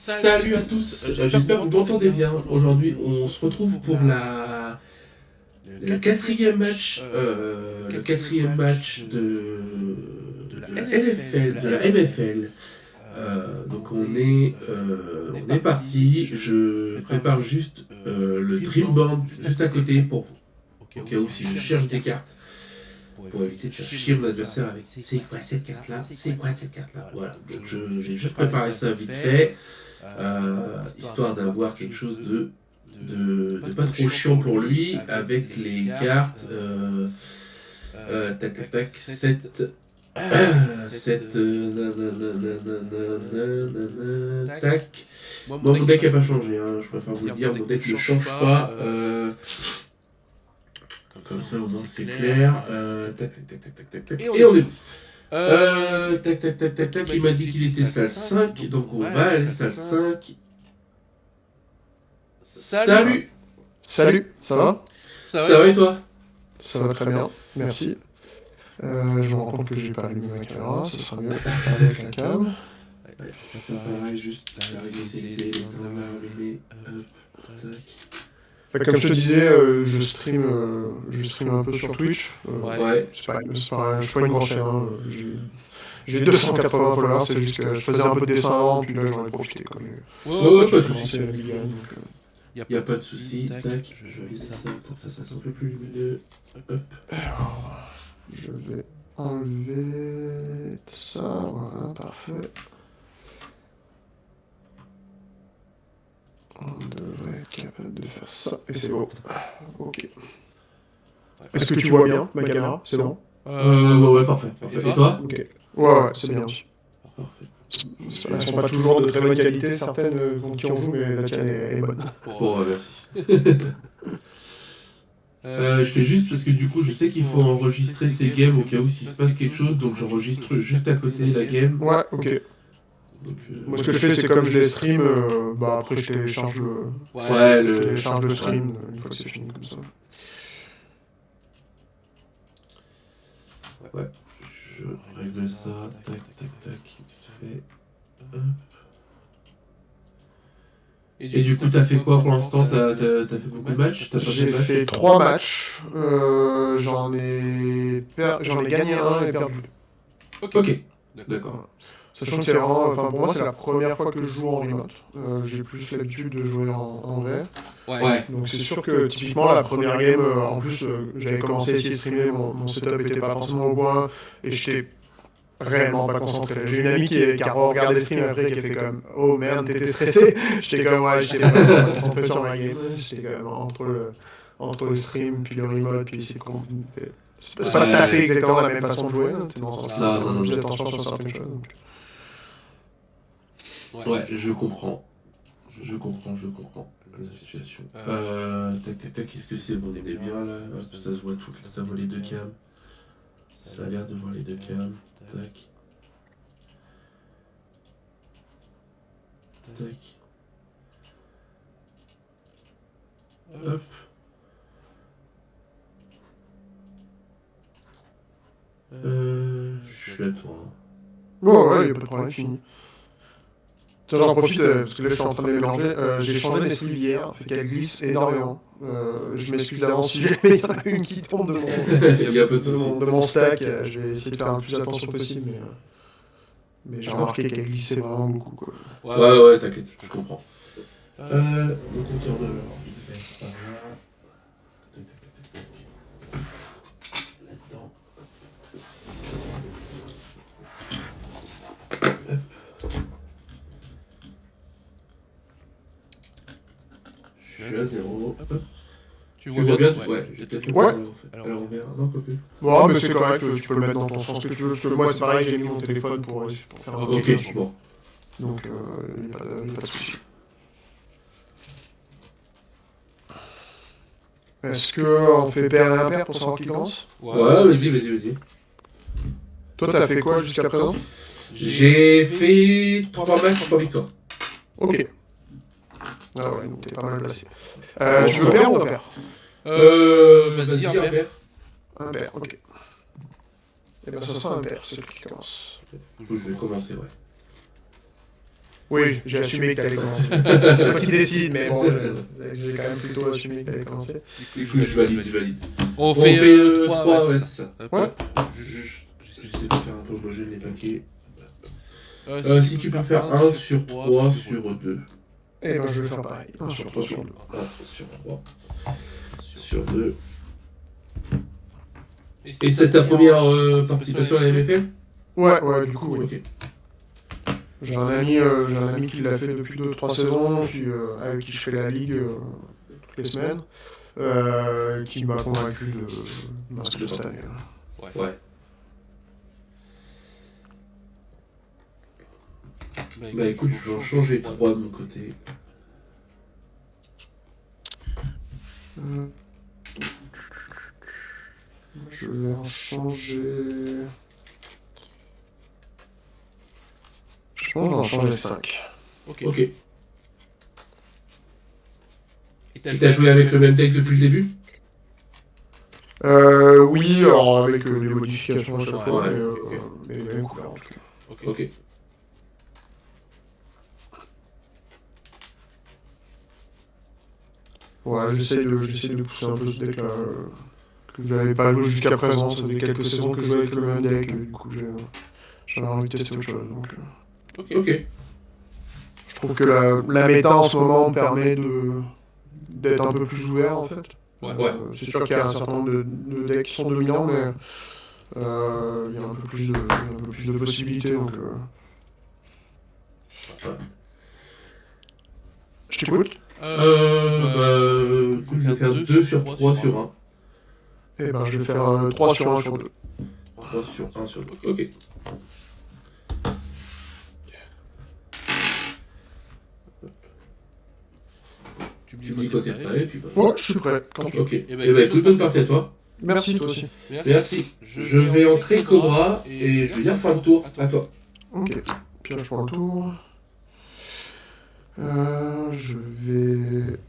Salut à tous, j'espère que vous m'entendez bien. Aujourd'hui, on se retrouve pour le quatrième match, de la LFL, de la MFL. Donc on est parti. Je prépare juste le Dream Band juste à côté pour au cas où si je cherche des cartes pour éviter de faire chier mon adversaire avec c'est quoi cette carte là, c'est quoi cette carte là. Voilà, donc j'ai juste préparé ça vite fait. Histoire d'avoir quelque chose de pas trop chiant pour lui avec les cartes tac tac tac 7 tac. Bon, mon deck n'a pas changé, hein, je préfère vous le dire, mon deck ne change pas. Comme ça au moins c'est clair. Tac tac tac tac tac tac. Et on est bon. Tac tac tac tac tac. Il m'a dit qu'il était salle 5, donc on va aller salle 5. Salut. Salut, ça va? Ça va et toi? Ça va très bien, merci. Je me rends compte que j'ai pas allumé ma caméra, ce sera mieux avec la cam. Ouais, je vais faire pareil, juste c'est allumé. Comme je te disais, je stream un peu sur Twitch. Ouais. C'est pas une grande chaîne, hein. J'ai 280 followers, c'est juste que je faisais un peu de dessin avant, puis là j'en ai profité. Ouais, pas de soucis. soucis. Y a pas de soucis. Tac, je vais ça, comme ça c'est un peu plus lumineux. Hop. Alors, je vais enlever ça, voilà, parfait. On devrait être capable de faire ça, et c'est bon. Ok. Est-ce que tu vois bien ma caméra? C'est bon? Ouais, parfait. Et toi? Ok. Ouais, c'est bien aussi. Parfait. Elles sont pas toujours de très bonne qualité, certaines contre qui on joue, mais la tienne est bonne. Bon, merci. Je fais juste parce que du coup, je sais qu'il faut enregistrer ces games au cas où s'il se passe quelque chose, donc j'enregistre juste à côté la game. Ouais, ok. Donc, moi, ce que je fais, c'est comme je les stream, après je télécharge le stream une fois que c'est fini, comme ça. Ouais, je règle ça, tac, tac, tac, vite fait. Hop. Et du coup, t'as fait quoi pour l'instant? T'as fait beaucoup de matchs? J'ai fait 3 matchs, j'en ai gagné un et perdu. Ok, d'accord. Sachant que c'est vraiment, pour moi c'est la première fois que je joue en remote. J'ai plus l'habitude de jouer en vrai. Ouais. Donc c'est sûr que typiquement la première game, en plus j'avais commencé à essayer de streamer, mon setup était pas forcément au point et j'étais réellement pas concentré. J'ai une amie qui a regardé le stream après qui a fait comme oh merde t'étais stressé. J'étais comme ouais j'étais vraiment pas concentré sur ma game. J'étais quand même entre le stream puis le remote puis essayer de c'est pas tout à fait exactement la même façon de jouer. T'es dans un sens où j'ai attention sur certaines choses. Donc. Ouais, je comprends la situation. Tac tac tac, qu'est-ce que c'est? Bon, on est bien là, ça se voit tout, là, ça voit les deux cams. Ça a l'air de voir les deux cams. Tac. Tac. Hop. Je suis à toi. Ouais, y'a pas de problème, fini. J'en profite, parce que là je suis en train de les mélanger. J'ai changé mes sleeves hier, fait qu'elles glissent énormément. Je m'excuse d'avance si il y en a une qui tombe de mon stack. Je vais essayer de faire le plus attention possible, mais j'ai remarqué qu'elle glissait vraiment beaucoup, quoi. Ouais, t'inquiète, je comprends. Le compteur de l'heure, il est par là. Là-dedans. Je suis à 0. Tu vois bien? Ouais, j'ai peut-être le ouais. À l'envers. Non, quoi que. Bon, mais c'est correct, tu peux le mettre dans ton sens que tu veux. Parce que moi, c'est pareil, j'ai mis mon téléphone pour faire un Ok, bon. Donc, il n'y a pas de souci. Est-ce qu'on fait pair et impair pour savoir qui commence? Ouais, vas-y. Toi, t'as fait quoi jusqu'à présent? J'ai fait 3 matchs, 3 victoires. Ok. Ah ouais, donc t'es pas mal placé. Tu veux pair ou impair? Vas-y, impair. Impair, ok. Et ben ça sera impair, c'est lui qui commence. Je vais commencer, ouais. Oui, j'ai assumé que t'allais commencer. C'est toi qui décide, mais bon, j'ai quand même plutôt assumé que t'allais commencer. Du coup, je valide. On On fait 3, 3, ouais, c'est ça. Hop, Ouais. hop. J'essaie de faire un peu homogène les paquets. Si tu peux faire 1 sur 3 sur 2. Eh ben, je vais faire pareil. 1 sur 3 sur 2. 1 sur 3 sur 2. Et c'est ta première participation à la MFL? Ouais, du coup, oui. Ok. J'ai un ami qui l'a fait depuis 2-3 saisons, avec qui je fais la ligue toutes les semaines, qui m'a convaincu de m'inscrire cette année. Ouais. Bah écoute, je vais en changer 3 de mon côté. Je vais en changer... Je pense que je vais en changer 5. Ok. Et t'as joué avec le même deck depuis le début? Oui, alors avec des modifications à chaque fois, Ouais, mais les mêmes couleurs en tout cas. Ok. Ouais, j'essaie de pousser un peu ce deck-là, que j'avais pas joué jusqu'à présent. Ça fait quelques saisons que je joue avec le même deck, du coup j'avais envie de tester autre chose. Donc, Ok. je trouve que la méta en ce moment me permet d'être un peu plus ouvert en fait. Ouais. C'est sûr qu'il y a un certain nombre de decks qui sont dominants, mais il y a un peu plus de possibilités. Donc, je t'écoute. Je vais faire 2 sur 3 sur 1. Et ben je vais faire 3 sur 1 sur 2. 3 sur 1 sur 2. Ok. Tu me dis quand t'es prêt, et puis bah... Ouais, je suis prêt. Quand tu veux. Ok. Et bah écoute, bonne partie à toi. Merci, toi aussi. Merci. Je vais entrer Cobra et je vais dire fin de tour à toi. Ok. Pioche pour le tour. Je vais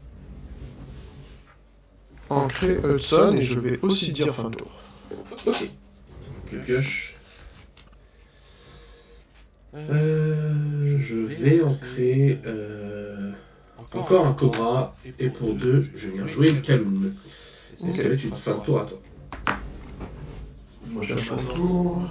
ancrer Hudson et je vais aussi dire fin de tour. Ok. Pioche. Je vais ancrer encore un Cobra et pour 2, je viens jouer le Kaloum. Et ça va être une fin de tour à toi. Pioche pour le tour.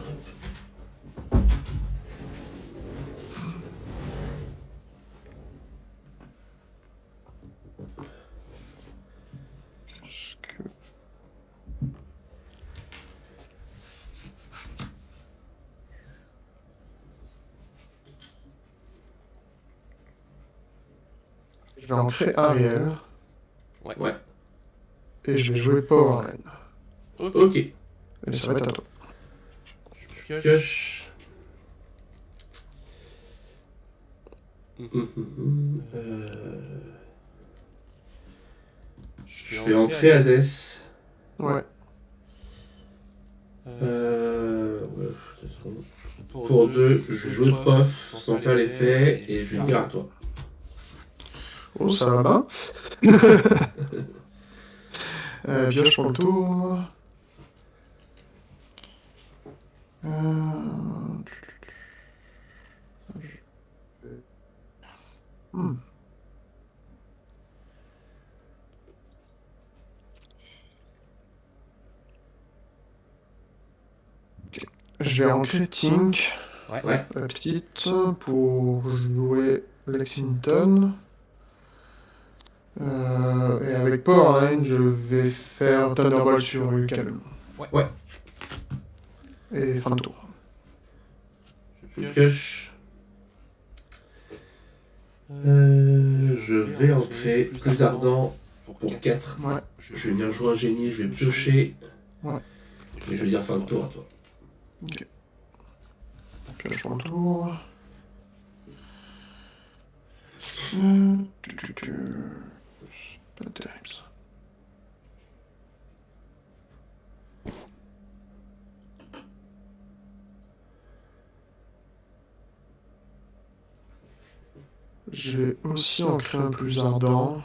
Je vais ancrer Ariel. Ouais. Et je vais jouer Power Line. Ok. Et ça va être à toi. Pioche. Je vais entrer Hades. Ouais. Pour 2, je joue le prof sans faire l'effet et je vais dire à toi. Oh, ça va bien. Pioche pour le tour. Je vais ancrer Tink, Ouais. la petite, pour jouer Lexington. Et avec Powerline, je vais faire Thunderbolt sur Calum. Ouais. Et fin de tour. Je pioche. Je vais ancrer plus ardent pour 4. Ouais. Je vais venir jouer un génie, je vais piocher. Ouais. Et je vais dire fin de tour à toi. Ok. Pioche pour le tour. Pas terrible ça. Je vais aussi en créer un plus ardent.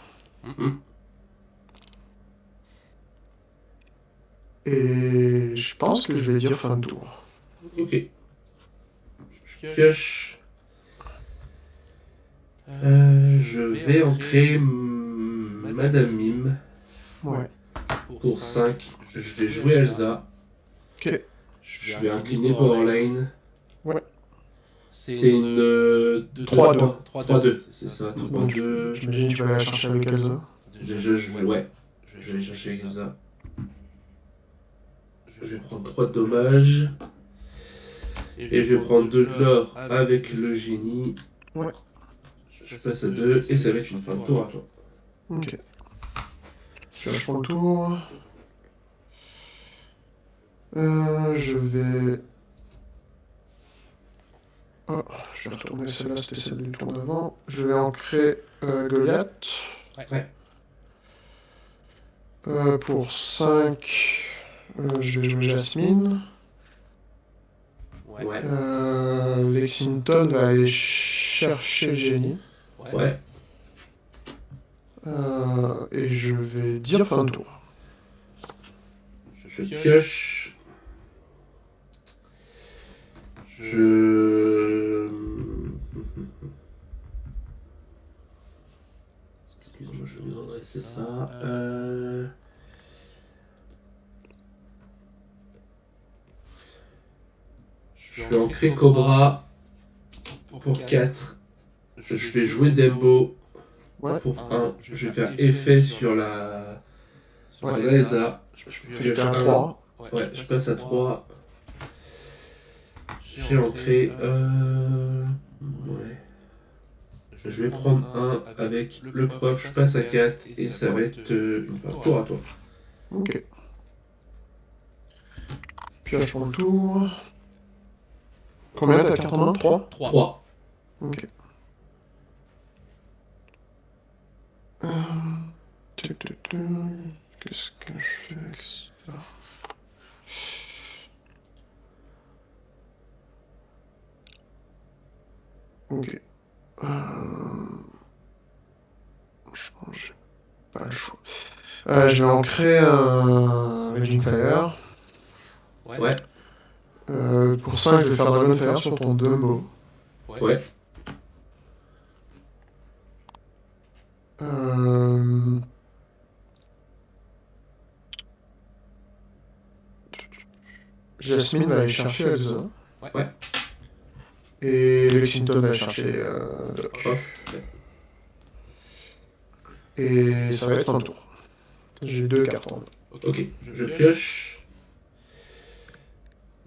Et je pense que je vais dire fin de tour. Ok. Pioche. je vais ancrer Madame Mime. Ouais. Pour 5, je vais jouer Elsa. Ok. Je vais incliner Powerline. Ouais. C'est une 3-2. 3-2, c'est ça, Bon, 3-2. j'imagine que tu vas aller la chercher avec Elsa. Déjà, je vais aller chercher Elsa. Je vais prendre 3 dommages. Et je vais prendre 2 de l'or avec le génie. Ouais. Je passe à 2 et ça va être une fin de tour à toi. Ok. Je prends le tour. Je vais... Oh, je vais retourner celle-là, c'était celle du tour d'avant. Je vais ancrer Goliath. Ouais. Pour 5, je vais jouer Jasmine. Ouais. Lexington va aller chercher Génie. Ouais. Et je vais dire fin de tour. Je pioche. Excuse-moi, je vais vous adresser ça. Je vais ancrer Cobra pour 4. Je vais jouer Dembo Ouais. pour 1. Je vais faire effet sur la Elsa. J'ai un 3. Ouais, je passe à 3. J'ai ancré. Ouais. Je vais prendre 1 avec le prof. Je passe à 4 et ça va être une fin de tour à toi. Ok. Pioche pour le tour. Combien t'as carte en main? 3? 3. Ok. Qu'est-ce que je fais avec ça? Ok. Je pense que j'ai pas le choix. Je vais en créer un Raging Fire. Ouais. Pour 5, je vais faire Dragon Fire sur ton Dumbo. Ouais. Jasmine va aller chercher Elsa. Ouais. Et Lexington va aller chercher Doc. Prof. Et ça va être fin de tour. J'ai 2 cartes en main. Ok, je pioche.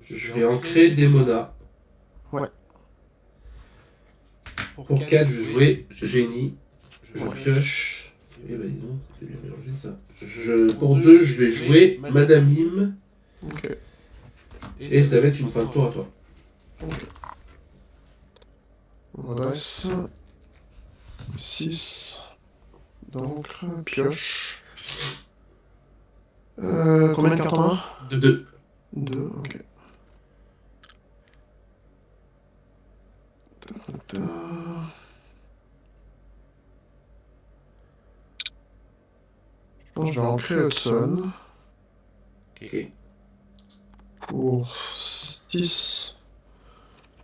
Je vais ancrer Demona. Ouais. Pour 4, je vais jouer Génie. Je pioche. Eh ben dis donc, ça fait bien mélanger ça. Pour 2, je vais jouer Madame Mime. Ok. Et ça va être une fin de tour à toi. Ok. On redresse. 6. D'encre. Pioche. Combien de cartes en main? 2. 2, ok. Je pense que je vais ancrer Hudson. Ok. Pour 6,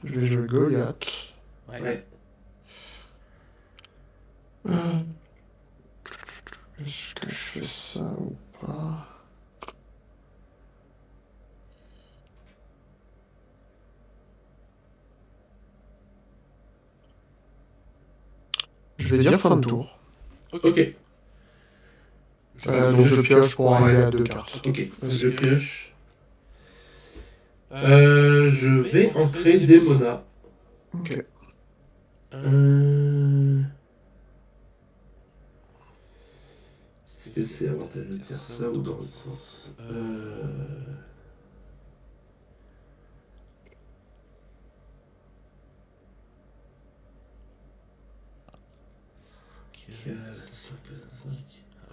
je vais jouer Goliath. Ouais. Est-ce que je fais ça ou pas? Je vais dire fin de tour. Ok. Donc je pioche pour aller à 2 cartes. Ok. Je pioche. Je vais ancrer Demona. Ok. Est-ce que c'est avantageux de faire ça ou dans le sens Ah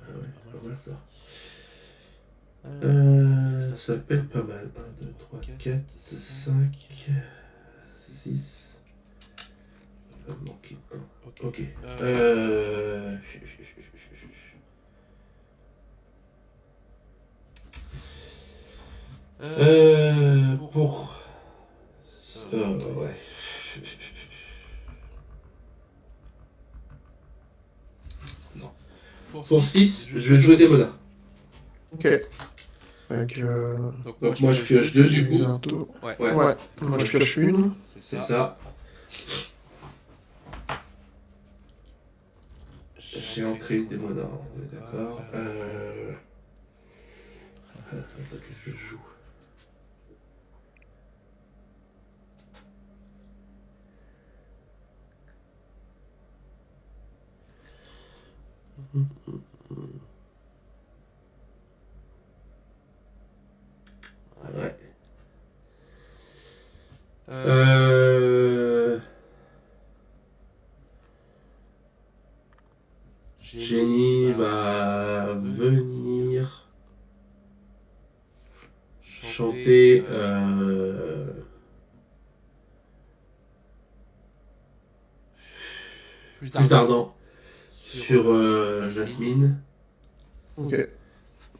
ouais, pas mal ça. Ça peut être pas mal. 1, 2, 3, 4, 5, 6. Il va me manquer 1. Ok. Pour... ouais. Pour 6, je vais jouer des monas. Ok. Donc moi je pioche 2 du coup. Ouais. Moi je pioche une. C'est ça. J'ai ancré des monas, on est d'accord. Attends, qu'est-ce que je joue? Ouais. Jenny va venir chanter plus ardent sur Jasmine. Ok.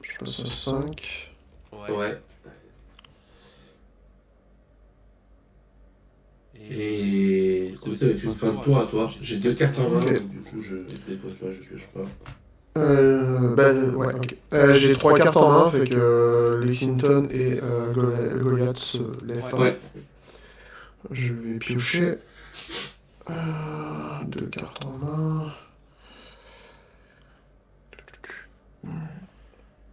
Je passe à 5. Ouais. Et du coup, ça va être une fin de tour à toi. J'ai 2 cartes en main, Ok. donc du coup, je défausse pas, je pioche pas. Ouais, ok. J'ai 3 cartes en main, fait que Lexington et Goliath se lèvent pas. Ouais. Je vais piocher. 2 cartes en main.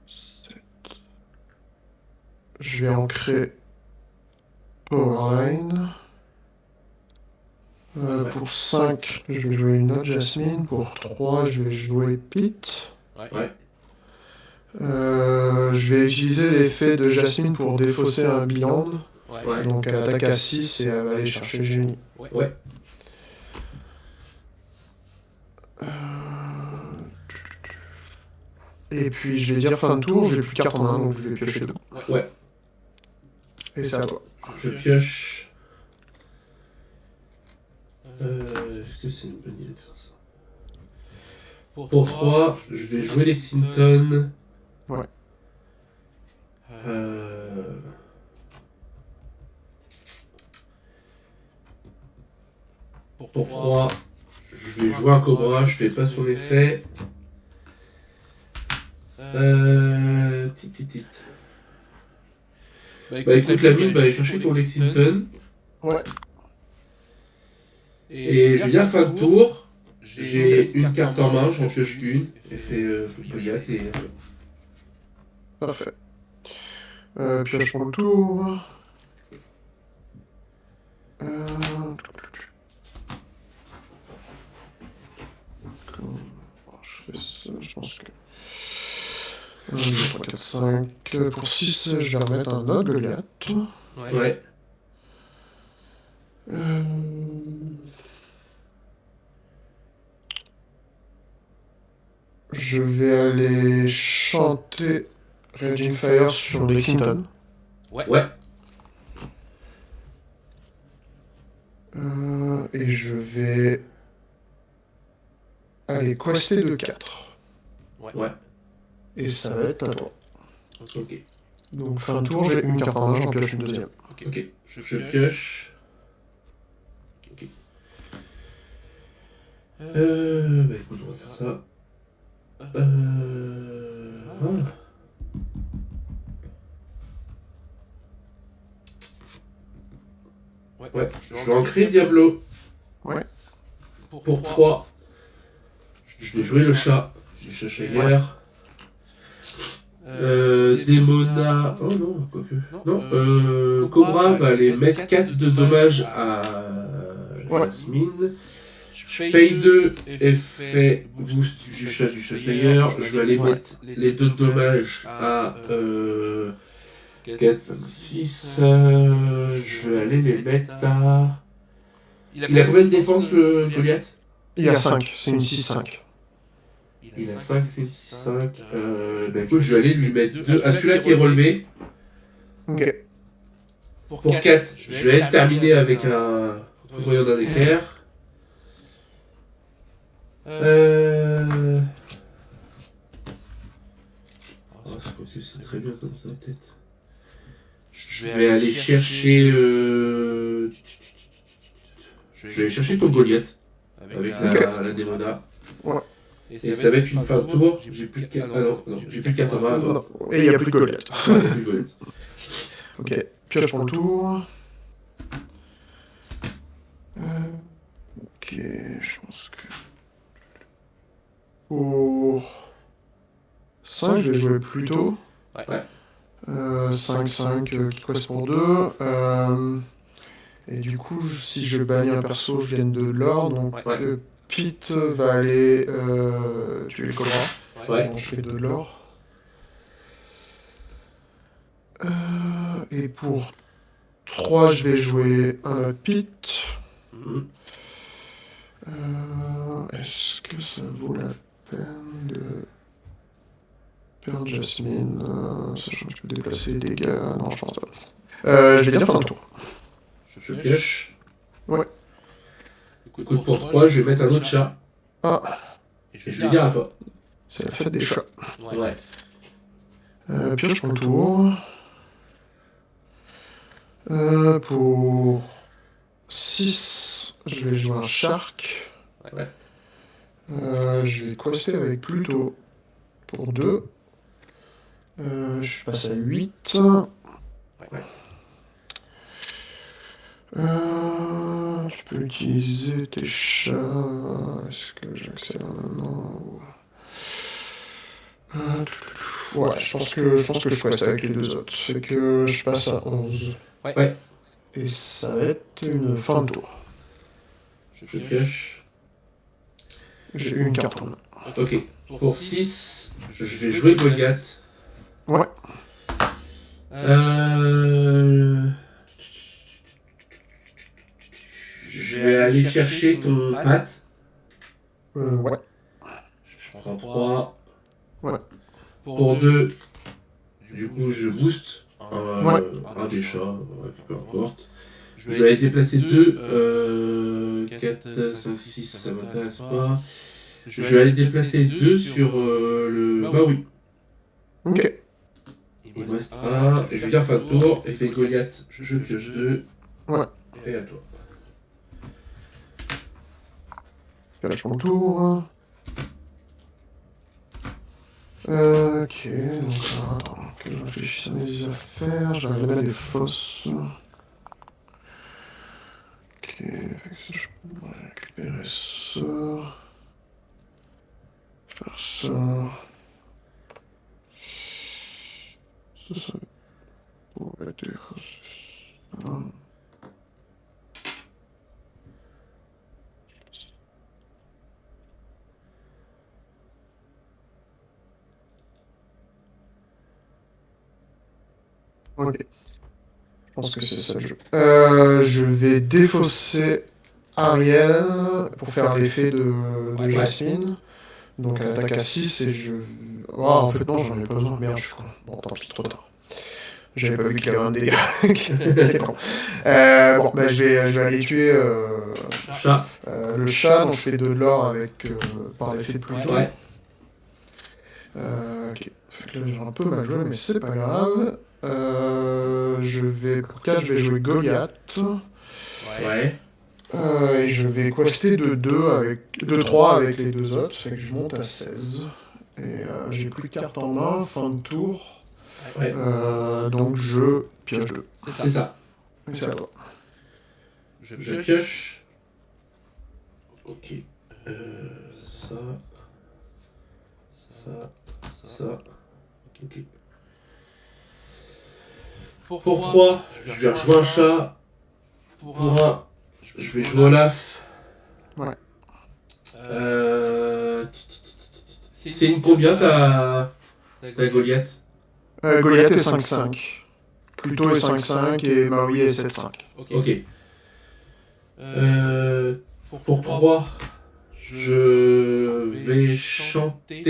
7. Je vais ancrer Powerline. Pour 5, je vais jouer une autre Jasmine. Pour 3, je vais jouer Pete. Ouais. Je vais utiliser l'effet de Jasmine pour défausser un Beyond. Ouais. Donc elle attaque à 6 et elle va aller chercher Génie. Ouais. Et puis je vais dire fin de tour, j'ai plus de cartes en main, donc je vais piocher 2. Ouais. Et c'est à toi. Je pioche. Est-ce que c'est une bonne idée de faire ça? Pour 3, je vais jouer Lexington. Ouais. Pour 3, je vais jouer un Cobra, je fais pas son effet. Tit. Bah écoute, la mine va aller chercher ton Lexington. Ouais. Et je vais dire fin de tour. J'ai une carte en main, j'en pioche une. Effet Goliath et. Parfait. Pioche pour le tour. Je fais ça, je pense que. 1, 2, 3, 4, 5. Pour 6, je vais remettre un autre Goliath. Ouais. Je vais aller chanter Raging Fire sur Lexington. Ouais. Et je vais aller quester de 4. Ouais. Et ça va être à toi. Ok. Donc fin de tour, j'ai une carte en main, j'en pioche une deuxième. Ok. Je pioche. Ok. Bah écoute, on va faire ça. Ouais, je vais ancrer Diablo. Ouais. Pour 3, je vais jouer le chat. J'ai cherché hier. Demona. Oh non, quoique. Non, Cobra va aller mettre 4 de dommages à Jasmine. Je paye 2 effets boost du Chasslayer. Je vais aller mettre les 2 dommages à 4, 5, 6. Je vais aller les mettre à. Il a combien de défense le Goliath? Il a 5, c'est une 6-5. Il a 5, c'est une 6-5. Bah écoute, je vais aller lui mettre 2 à celui-là qui est relevé. Ok. Pour 4, je vais être terminé avec un foudroyant d'un éclair. C'est très bien comme ça, peut-être. Je vais aller chercher. Je vais aller chercher ton Goliath avec la Demona. Ouais. Et ça va être une fin de tour. J'ai plus de cartes. Ah non, j'ai plus de cartes en main. Non. Et il n'y a plus de Goliath. Il y a plus de Goliath. Ok, pioche pour le tour. Ok, je pense que... Pour 5, je vais jouer plus tôt. Ouais. 5-5 qui correspond pour 2. Et du coup, si je bannis un perso, je gagne de l'or. Donc Pete va aller tuer les cobras. Ouais. Donc, je fais 2 de l'or. Et pour 3, je vais jouer un autre Pete. Est-ce que ça vaut la peine de perdre Jasmine, sachant que je peux déplacer les dégâts? Non, je pense pas. Je vais dire fin de tour. Je pioche. Ouais. Écoute, pour 3, je vais mettre un autre chat. Ah, Et je vais dire à toi. c'est la fête des chats. Ouais. Pioche pour le tour. Pour 6, je vais jouer un Shark. Ouais. Je vais quester avec Pluto pour 2. Je passe à 8. Ouais. Tu peux utiliser tes chats. Est-ce que j'accélère maintenant? Ouais, je pense que je queste avec les 2 autres. Fait que je passe à 11. Ouais. Et ça va être une fin de tour. Je pioche. J'ai une carte en main. Ok. Pour 6, je vais jouer Goliath. Ouais. Je vais aller chercher ton Pat. Ouais. Je prends 3. Ouais. Pour 2, du coup, je booste Ouais. un des chats. Bref, peu importe. Je vais aller déplacer 2. 4, 5, 6, ça m'intéresse pas. Je vais aller déplacer 2 sur le Maui. Ok. Il me reste 1. Et je vais dire fin de tour. Effet Goliath, je pioche 2. Ouais. Et à toi. Pioche pour le tour. Ok, donc attends, que je réfléchisse à mes affaires, je vais mettre des fosses. Ok, je vais récupérer ça. Faire ça. Ça pourrait être ça. Ok. Je pense que c'est ça le jeu. Je vais défausser Ariel pour faire l'effet de Jasmine. Donc elle attaque à 6 et je... Oh, en fait non, j'en ai pas besoin. Merde, je suis con. Bon, tant pis, trop tard. J'avais pas vu qu'il y avait un dégât. Quel con. Bon, bah, je vais aller tuer Chat. le chat, donc je fais de l'or avec par l'effet de Pluto. Ouais. Ok. Fait que là, j'ai un peu mal joué, mais c'est pas grave. Pour 4, je vais jouer Goliath. Ouais. Et je vais quester de 3 avec les 2 autres, fait que je monte à 16. Et j'ai plus de cartes en main, fin de tour. Ouais. Donc je pioche 2. C'est ça. Et c'est à toi. Je pioche. Ok. Ça. Ok. Pour 3, je vais rejouer un chat. Pour 1, je vais jouer Olaf. Ouais. C'est une combien ta Goliath? Goliath est 5-5. Pluto est 5-5 et Maui est 7-5. Ok. Pour 3, je vais chanter.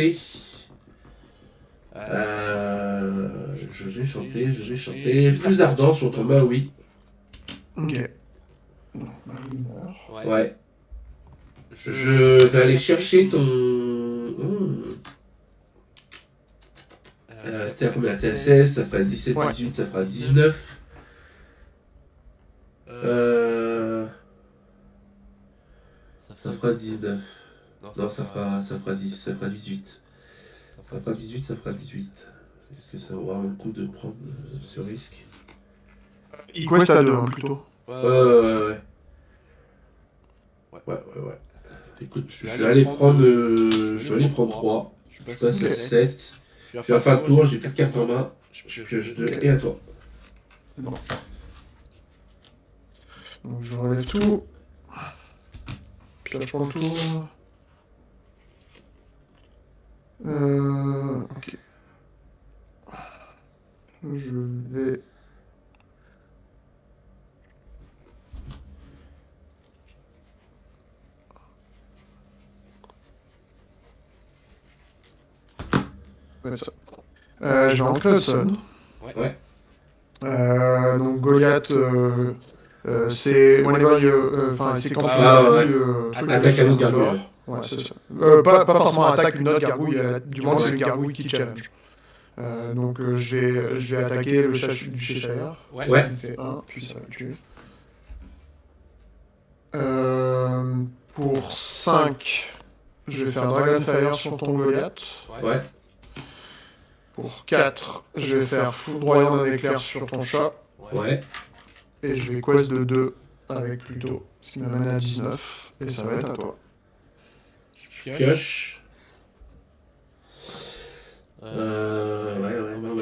Je vais chanter. Plus ardent sur ton Maui. Ok. Ouais. Je vais aller chercher ton. T'es à combien? T'es à 16, ça fera 17, 18, ça fera 19. Ça fera 19. Non, ça fera 10, ça fera 18. Ça fera 18, ça fera 18. Est-ce que ça vaut le coup de prendre ce risque? Il quest à 2, plutôt. Ouais. Écoute, je vais aller prendre 3. Je passe à 7. Je vais faire le tour, j'ai plus de cartes en main. Je pioche 2 et à toi. Bon. Donc je relève tout. Puis là je prends le tour. Ok. Je vais... mettre ça. Je vais ancrer Hudson. Ouais. Donc Goliath, c'est whenever you, c'est quand tu attaque à notre gargouille. Ouais, c'est ça. Pas forcément attaque une autre gargouille, du moins c'est une gargouille qui challenge. Donc je vais attaquer le chat du Cheshire. Ouais. Il me fait 1, puis ça va le tuer. Pour 5, je vais faire Dragonfire sur ton Goliath. Ouais. Pour 4, je vais faire Foudroyant d'un éclair sur ton chat. Ouais. Et je vais quest de 2 avec plutôt, ce qui m'amène à 19. Et ça va être à toi. Je pioche. Ouais,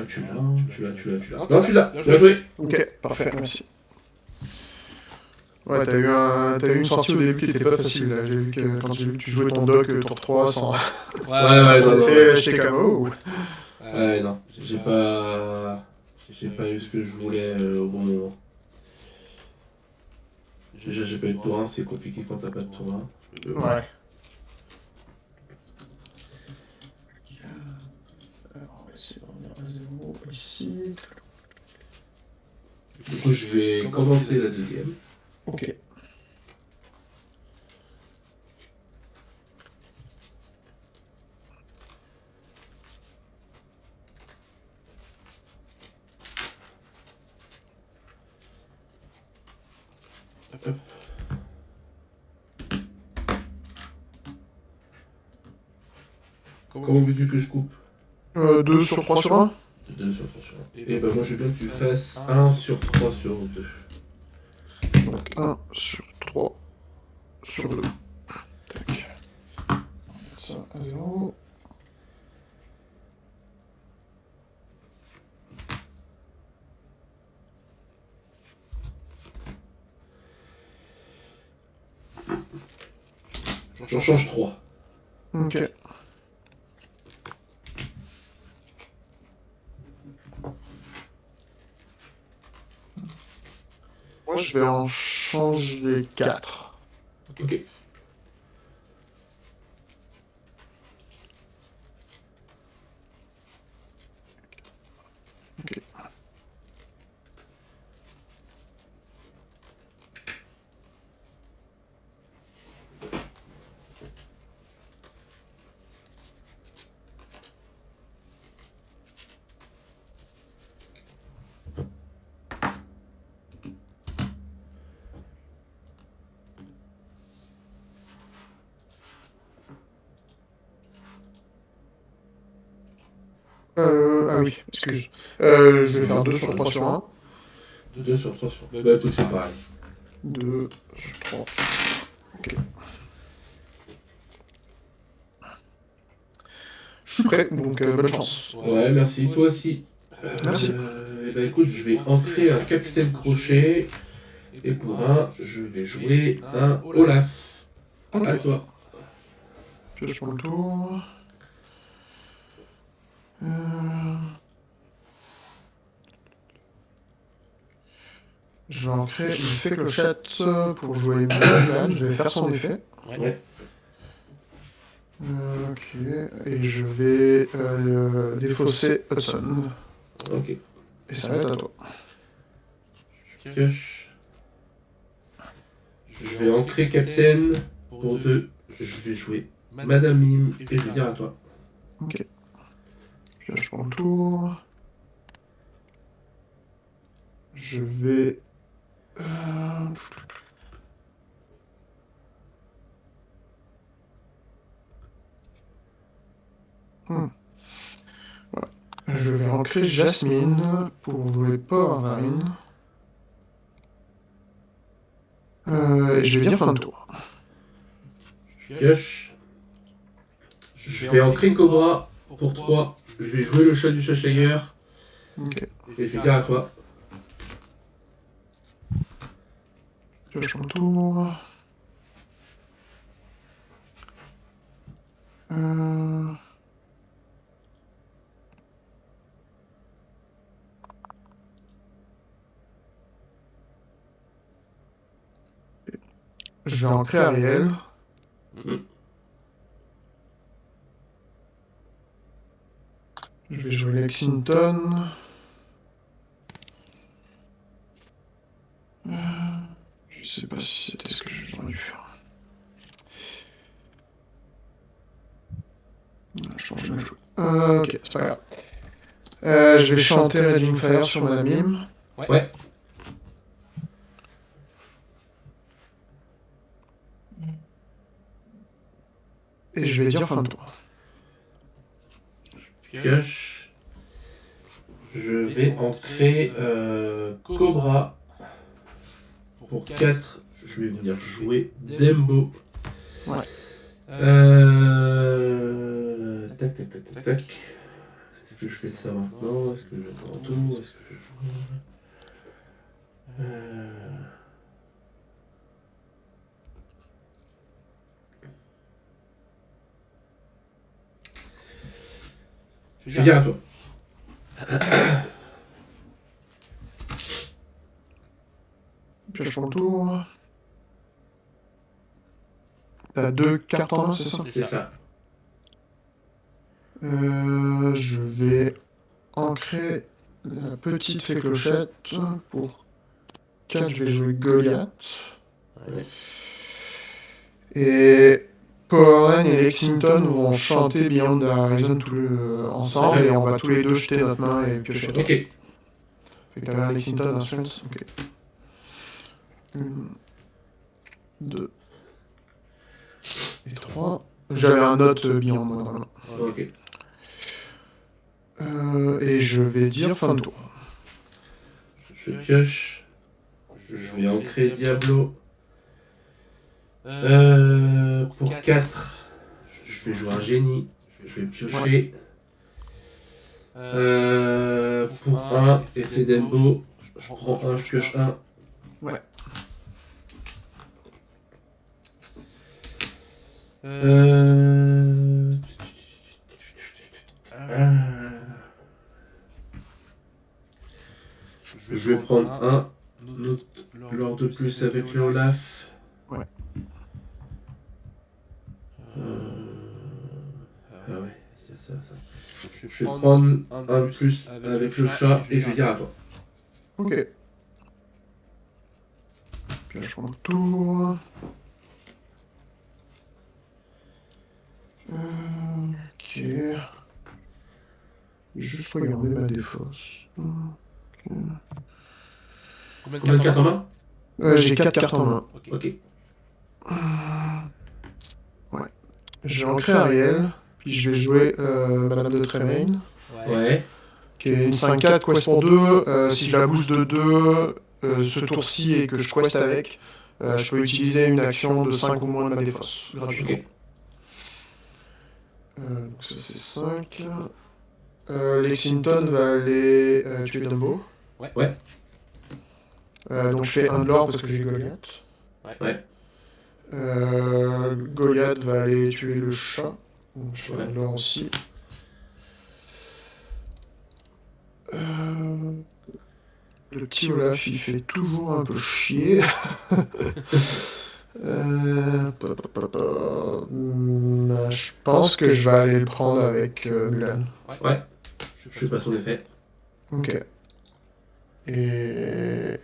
tu l'as. Non, tu l'as. Bien joué. Ok, parfait, merci. Ouais, t'as eu une sortie au début qui était pas facile. Là. Quand j'ai vu que tu jouais ton doc tour 3 sans... j'étais comme oh. Ouais, non, j'ai pas eu ce que je voulais au bon moment. J'ai pas eu de tour 1, c'est compliqué quand t'as pas de tour 1. Ouais. Alors, on va essayer de revenir à 0 ici. Du coup, je vais commencer la deuxième. Ok. Hop. Comment veux-tu que je coupe 2 sur 3 sur 1 2 sur 3 sur 1. Et bah moi je veux bien que tu fasses 1 sur 3 sur 2. Donc 1 sur 3 sur 2. Tac. On va mettre ça à 0. J'en change 3. Ok. Moi, je vais en changer 4. Ok. Ok. Ah oui, excuse. Je vais faire 2 sur 3 sur 1. 2 sur 3 sur 1. Bah écoute, c'est pareil. 2 sur 3. Ok. Je suis prêt, donc bonne chance. Ouais, merci. Toi aussi. Merci. Et bah écoute, je vais ancrer un capitaine crochet. Et pour 1, je vais jouer un Olaf. Ok. À toi. Pioche pour le tour. Je vais ancrer l'effet clochette pour jouer Mulan. Je vais faire son effet. Ouais. Ok. Et je vais défausser Hudson. Ok. Et ça va être à toi. Je pioche. Je vais ancrer Captain pour 2. Je vais jouer Madame Mime et je vais dire à toi. Ok. Pioche pour le tour. Je vais... Voilà. Je vais ancrer Jasmine pour jouer Powerline. Et je vais dire fin de tour. Je pioche. Je vais ancrer Cobra pour 3. Je vais jouer le chat du Cheshire. Ok. Et je vais dire à toi. Pioche mon tour. Je vais ancrer Ariel. Je vais jouer Lexington. Je sais pas si c'était ce que j'aurais dû faire. Je change de jeu. Ok, c'est pas grave. Je vais chanter Raging Fire sur Madame Mime. Ouais. Et je vais dire fin de tour. Pioche. Je vais ancrer Cobra pour 4. Je vais venir jouer Dembo. Ouais. Tac, tac, tac, tac, tac. Est-ce que je fais ça maintenant? Est-ce que je prends tout? Est-ce que je joue? Je vais dire à toi. Pioche mon tour. T'as 2 cartes en main, c'est ça? C'est ça. Je vais ancrer la petite fée clochette. Pour 4, je vais jouer Goliath. Ouais. Et Powerline et Lexington vont chanter Beyond the Horizon ensemble et on va tous les deux jeter notre main et piocher. Ok. Fait que t'avais un Lexington, un Strength. Ok. 1, 2 et 3. J'avais un autre Beyond moi dans la main. Ok. Et je vais dire fin de tour. Je pioche. Je vais ancrer Diablo. Pour 4. Je vais jouer un génie. Je vais piocher. Pour 1, effet Dembo. Je prends 1, je pioche 1. Ouais. Je vais prendre un autre lors de plus avec le Olaf. Ouais. Ah ouais, c'est ça. Je vais prendre un de plus avec le chat et je vais dire à toi. Ok. Pioche mon tour. Ok. Juste regarder ma défausse. Ok. Combien de cartes en main? J'ai 4 cartes en main. Ok. Ouais. Je vais ancrer Ariel, puis je vais jouer Madame de Tremaine, Ouais. qui est une 5-4, quest pour 2. Si je la booste de 2 ce tour-ci et que je quest avec, je peux utiliser une action de 5 ou moins de ma défausse, gratuitement. Ok. Donc ça c'est 5. Lexington va aller tuer Dumbo. Ouais. Donc je fais un de l'or parce que j'ai Goliath. Ouais. Goliath va aller tuer le chat. Donc je fais un de l'or aussi. Le petit Olaf, il fait toujours un peu chier. Je pense que je vais aller le prendre avec Mulan. Ouais. Je sais pas son effet. Ok. Et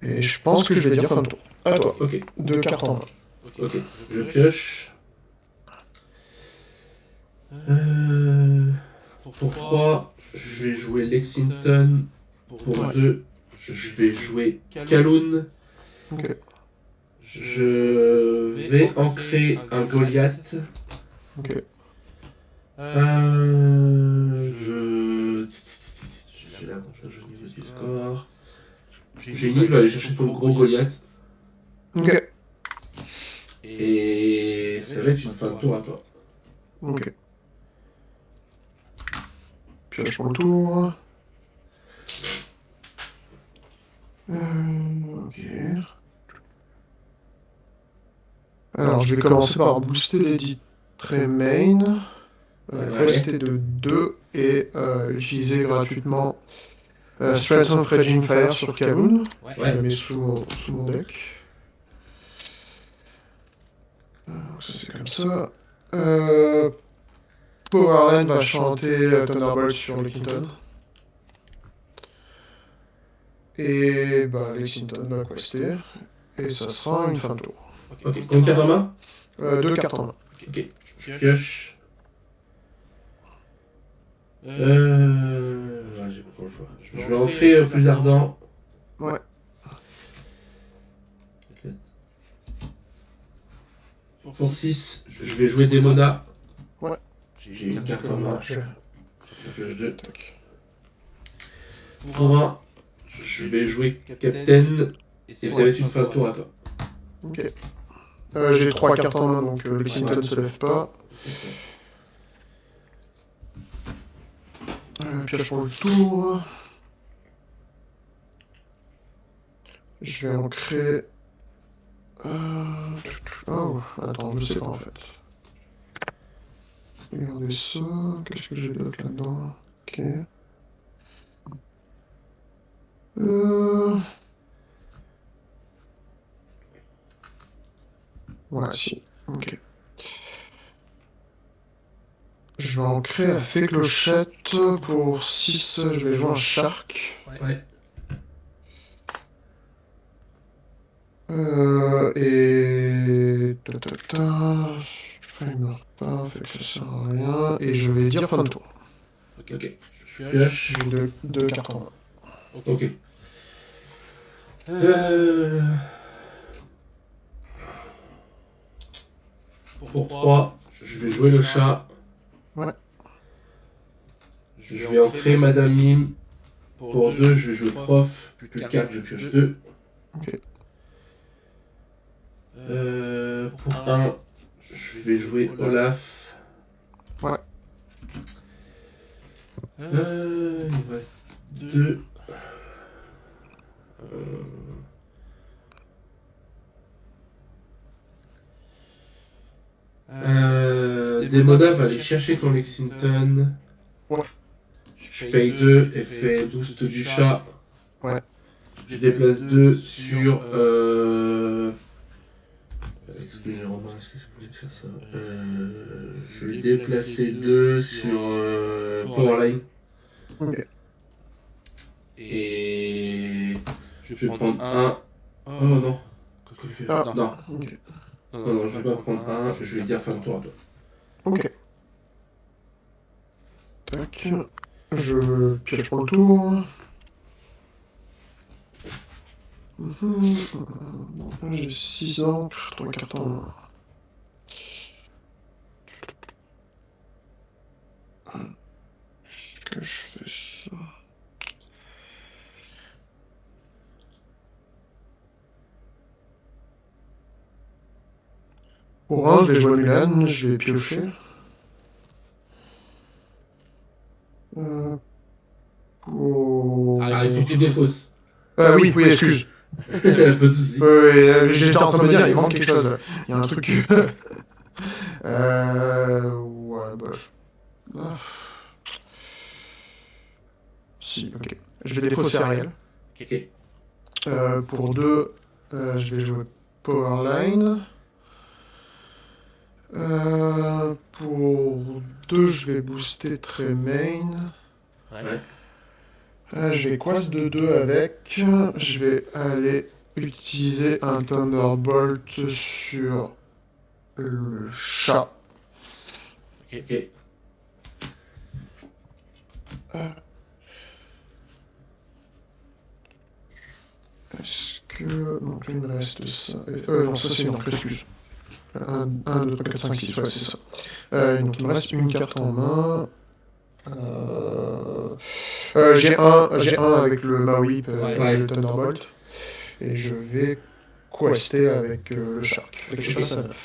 je pense que je vais dire fin de tour. À toi. Ok. 2 cartes en main. Ok. Je pioche. Pour 3, je vais jouer Lexington. Pour 2, je vais jouer Kaloun. Ok. Je vais ancrer un Goliath. Ok. J'ai l'avantage au niveau du score. Génie va aller chercher ton gros Goliath. Ok. Et ça va être une fin de tour à toi. Ok. Pioche pour le tour. Ok. Alors, je vais commencer par booster les Tremaine, quester de 2 et utiliser gratuitement Strength of Raging Fire sur Kaloon. Je la mets sous mon deck. Donc ça c'est comme ça. Powerline va chanter Thunderbolt sur Lexington. Et bah Lexington va quester. Et ça sera une fin de tour. Ok, une carte en main 2 cartes en main. Ok, je pioche. Ouais, j'ai pas trop le choix. Je vais rentrer plus ardent. Ouais. Pour 6, je vais jouer Démona. Ouais. J'ai une carte en main. Je pioche 2. Tac. Pour 1, je vais jouer Captain. Et ça va être une fin de tour à toi. Ok. J'ai 3 cartes en main, donc Lexington ne se lève pas. Pioche pour le tour. Je vais en créer... Oh, attends, je sais pas en fait. Regardez ça, qu'est-ce que j'ai d'autre là-dedans? Ok. Voilà, si. Ok. Je vais en créer à fée clochette. Pour 6, je vais jouer un shark. Ouais. Et... Il meurt pas, fait que ça sert à rien. Et je vais dire fin de tour. Ok. Je pioche. J'ai 2 cartes en main. Ok. Pour 3, je vais jouer le chat. Ouais. Je vais en créer Madame Mime. Pour 2, je vais jouer prof. Plus 4, je pioche 2. Ok. Pour 1, je vais jouer Olaf. Ouais. Il me reste 2. Démona va aller chercher ton Lexington. Ouais. Je paye 2, effet boost du chat. Ouais. Je déplace 2 sur. Excusez-moi, est-ce que c'est possible de faire ça je vais déplacer 2 sur Powerline. Ok. Et. Je vais prendre 1. Oh non. Ah. Non. Ok. Non, je vais pas prendre 1. Je vais dire fin de tour à toi. Ok. Tac. Je pioche pour le tour. Donc là j'ai 6 encres, 3 cartes en main. Est-ce que je fais ça? Pour 1, je vais jouer Mulan, je vais piocher. Pour... Ah, il faut que tu défausses. Oui, excuse. Pas de soucis. J'étais en train de me dire, il manque quelque chose. Il y a un truc. Ouais, bah. Si, ok. Je vais défausser Ariel. Ok. Pour 2, je vais jouer Powerline. Pour 2, je vais booster Tremaine. Ouais. Je vais quest de 2 avec. Je vais aller utiliser un Thunderbolt sur le chat. Ok. Est-ce que... Donc là, il me reste ça. Non, ça c'est une encre, excuse. 1, 2, 3, 4, 5, 6, ouais, c'est ça. Donc il me reste une carte en main. J'ai un avec le Maui et le Thunderbolt. Et je vais quester avec le Shark. Fait que je passe à 9.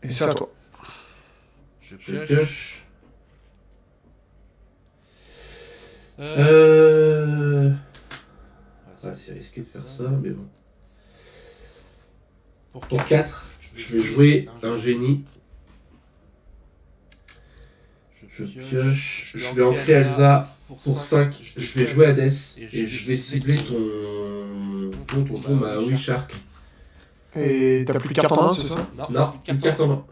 Et c'est à toi. Je Je pioche. pioche. C'est risqué de faire ça, mais bon. Pour 4, je vais jouer un génie. Je pioche. Je vais ancrer Elsa. Pour 5, je vais jouer Hades. Et je vais cibler ton Maui Shark. Et t'as plus de carte en main, c'est ça? Non, une carte en main.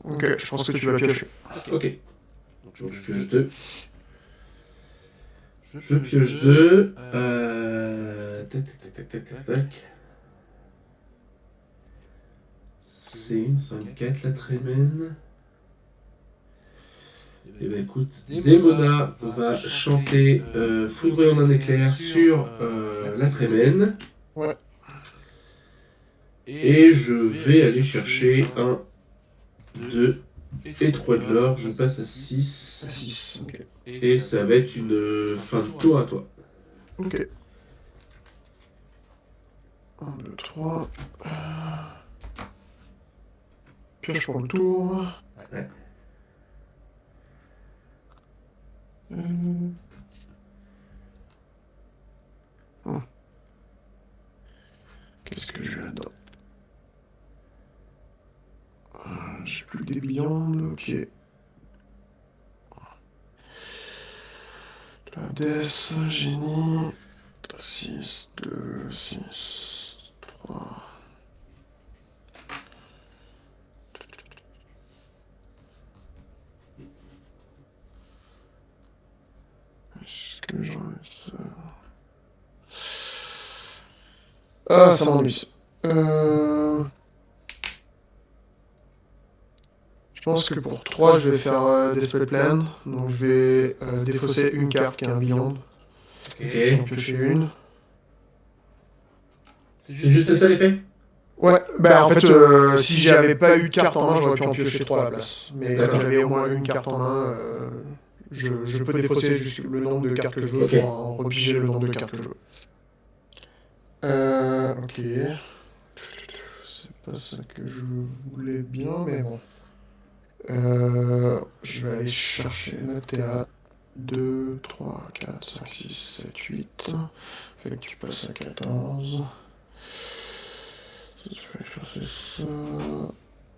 Ok, je pense que tu vas piocher. Ok. Donc je pioche 2. Je pioche 2. Tac. C'est une 5-4 la Trémène. Et ben écoute, Démona va chanter Foudroyant d'un éclair sur la Trémène. Ouais. Et je vais aller chercher 1, 2 et 3 de l'or. Je passe à 6. 6, ok. Et ça va être une fin de tour à toi. Ok. 1, 2, 3. Pioche pour le tour. Ouais. Qu'est-ce que j'ai là-dedans? J'ai plus des Beyond, ok. La Death, Génie. 6, 2, 6, 3. Est-ce que j'enlève ça? Ah, ça m'ennuie ça. Je pense que pour 3, je vais faire des spell plans. Donc je vais défausser une carte qui est un Beyond. Ok. Donc piocher une. C'est juste ça l'effet? Ouais, bah en fait, si j'avais pas eu de carte en main, j'aurais pu en piocher 3 à la place. Mais comme j'avais au moins une carte en main, je peux défausser juste le nombre de cartes que je veux pour en repiger le nombre de cartes que je veux. Ok. C'est pas ça que je voulais bien, mais bon. Je vais aller chercher ma TA 2, 3, 4, 5, 6, 7, 8. Fait que tu passes à 14. Ça peut aller chercher ça.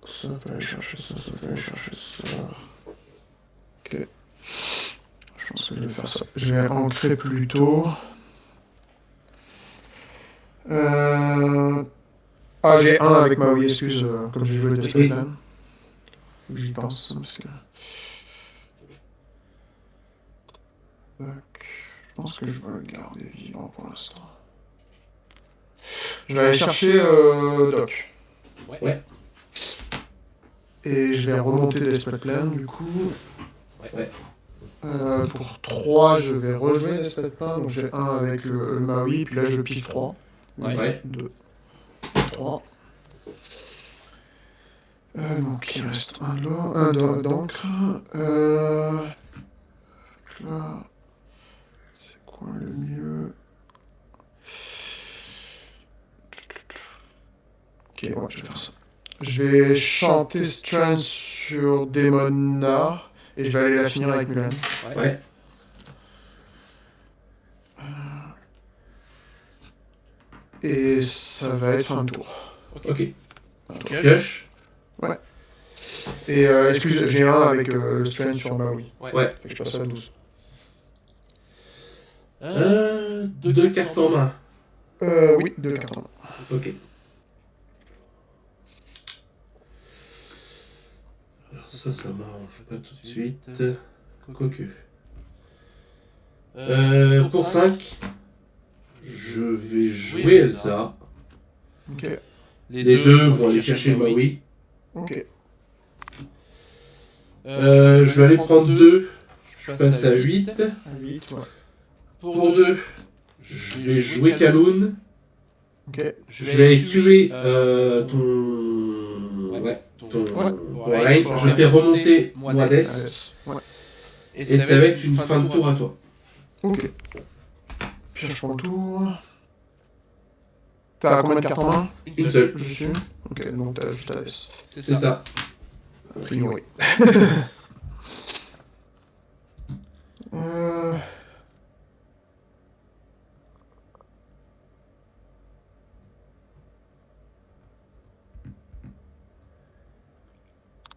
Ça peut aller chercher ça, ça peut aller chercher ça. Ok. Je pense que je vais faire ça. Je vais ancrer plutôt. Ah, j'ai un avec ma Wii, excuse, comme j'ai joué le Desperate Plan. J'y pense, parce que... Tac. Je pense que je vais le garder vivant pour l'instant. Je vais aller chercher Doc. Ouais. Et je vais remonter des spell plans du coup. Ouais. Pour 3, je vais rejouer des spell plans. Donc j'ai un avec le Maui, puis là je pige 3. Ouais. 2, 3. Donc il reste un là, un d'encre. Là. C'est quoi le mieux? Ok, ouais, je vais faire ça. Je vais chanter Strand sur Demona et je vais aller la finir avec Mulan. Ouais. Et ça va être fin de tour. Ok. Pioche. Pioche. Ouais. Et excuse, j'ai un avec le Strand sur Maui. Ouais. Fait que je passe à 12. Deux cartes en main. Oui, 2 cartes en main. Ok. Alors ça m'arrange pas tout de suite. Quoique. Pour 5, je vais jouer Elsa. Ok. Les deux vont aller chercher Maui. Ok. Je vais aller prendre 2. Je passe à 8. 8, ouais. Pour 2, je vais jouer Kaloun. Ok. Je vais aller tuer ton... Ouais, ton Ouais. line. Je fais remonter Moades. Yes. Ouais. Et ça va être une fin de tour à toi. Ok. Pioche pour le tour. T'as combien de cartes en main? Une seule. Je suis. Ok, donc t'as juste Hades. C'est ça. A priori. euh...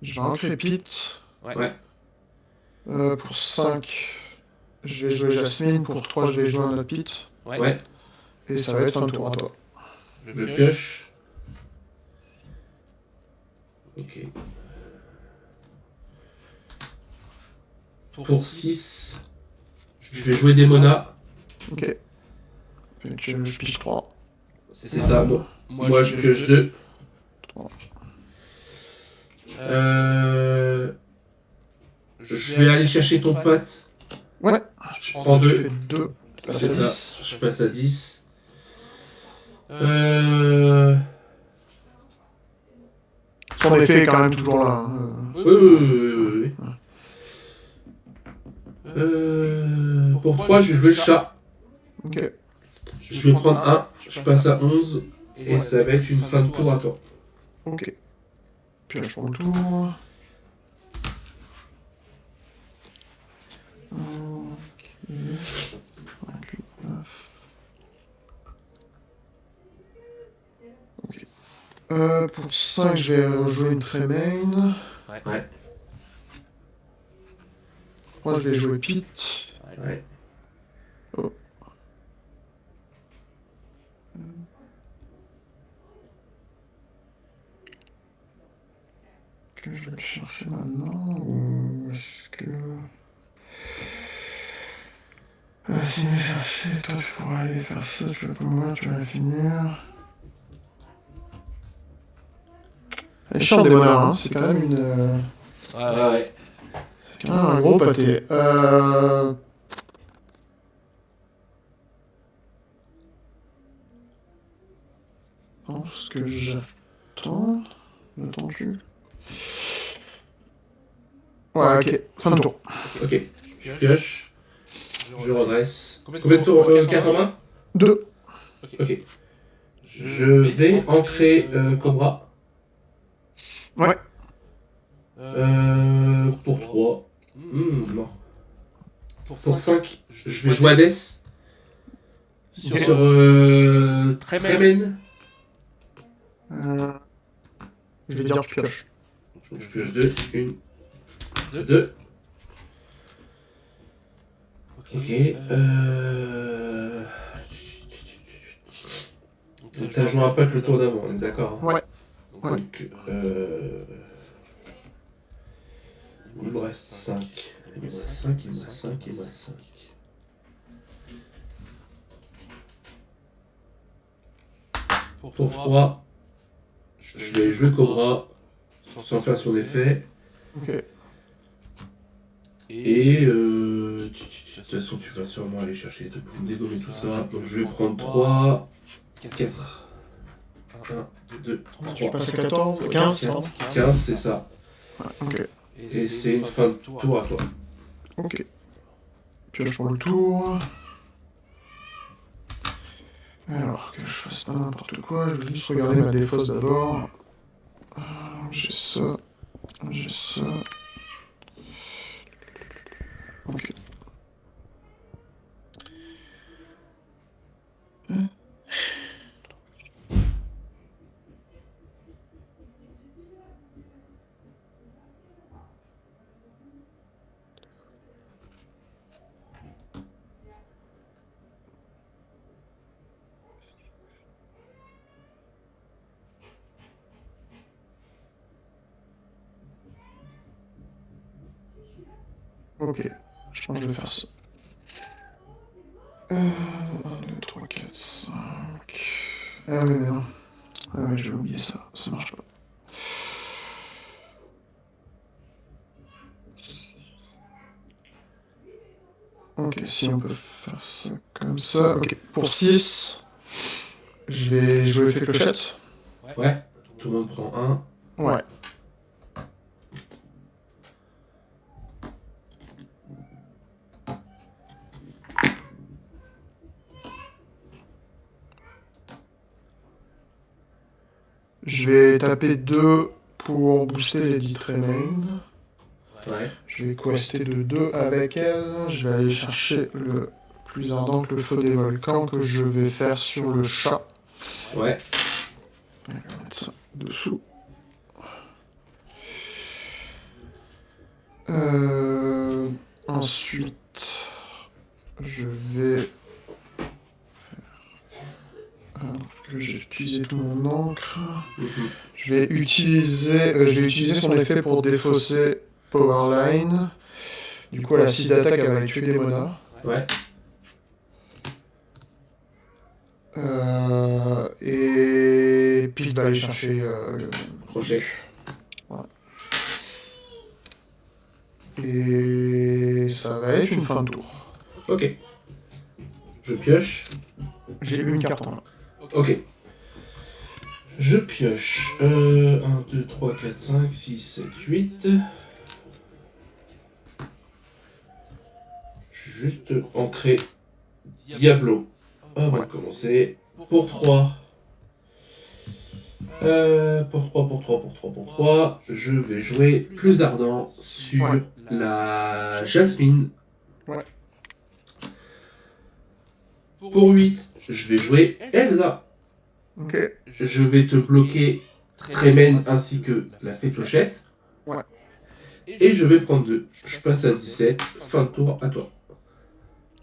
Je vais ancrer Pete. Ouais. Pour 5, je vais jouer Jasmine. Pour 3, je vais jouer un autre Pete. Ouais. Et ça va être fin de tour à toi. Je pioche. Ok. Pour 6, je vais jouer des monas. Ok. Donc, je pige 3. C'est ça, bon. Moi je pioche 2. 3. Je vais aller chercher ton pote. Ouais. Je prends Je 2. fais 2. Ça C'est c'est ça. 10. Je passe à 10. Son effet est quand même toujours là. Oui. Pour 3, je vais jouer le chat. Ok. Je vais prendre 1. Je passe à 11. Et ça va être une fin de tour à toi. Ok. Pioche pour le tour. Ok. Pour 5, je vais jouer une Tremaine. Ouais. Pour 3, je vais jouer Pete. Ouais. Oh. Que je vais le chercher maintenant ou est-ce que... si je vais chercher, toi tu pourras aller faire ça, tu vois comme moi, tu vas finir. Elle est chiante des bonheurs, hein. C'est quand même une... Ouais. C'est quand même un gros pâté. Je pense que j'attends... J'attends plus. Ouais, ok. Fin de tour. Ok. Je pioche. Je redresse. Combien de tours 4 en main 2. Ok. Je vais ancrer Cobra. Ouais. Pour 3. Non. Pour 5, je vais jouer Hades. Sur Tremen. Je vais dire tu pioches. Donc je pioche 2. 1, 2. Ok. Donc t'as joué un pack le tour d'avant, on est d'accord? Ouais. Donc, il me reste 5. Il me reste 5, il me reste 5, il me reste 5. Pour 3, je vais jouer Cobra sans faire son effet. Ok. Et de toute façon, tu vas sûrement aller chercher les trucs pour me dégommer tout ça. Donc je vais prendre 3, 4. 1, 2, Tu 3. passes à 14, 15, pardon. 15, c'est ça. Ouais, ok. Et c'est une fin de tour à toi. Ok. Pioche pour le tour. Alors, que je fasse pas n'importe quoi, je vais juste regarder ma défausse d'abord. J'ai ça. J'ai ça. Ok. Ok, je pense que je vais faire ça. 1, 2, 3, 4, 5... Ah ouais, merde. Ah ouais, j'ai oublié ça, ça marche pas. Ok, si on peut faire ça comme ça. Ok, pour 6, Je vais jouer fait clochette. Ouais, tout le monde prend un. Ouais. Je vais taper 2 pour booster les 10 remain. Ouais. Je vais quester de 2 avec elle. Je vais aller chercher le plus ardent que le feu des volcans que je vais faire sur le chat. Ouais. On va mettre ça dessous. Ensuite, je vais que j'ai utilisé tout mon encre. Je vais utiliser son effet pour défausser Powerline. Du coup, à la 6 d'attaque, elle va aller tuer des monas. Ouais. Et Pete va aller chercher Crochet. Voilà. Et ça va être une fin de tour. Ok. Je pioche. J'ai une carte en main. Ok. Je pioche. 1, 2, 3, 4, 5, 6, 7, 8. Juste ancré Diablo. Avant de commencer. Pour 3. Pour 3. Je vais jouer plus ardent sur la Jasmine. Ouais. Pour 8, je vais jouer Elsa. Ok. Je vais te bloquer Tremen ainsi que la fée clochette. Ouais. Et je vais prendre 2. Je passe à 17. Fin de tour à toi.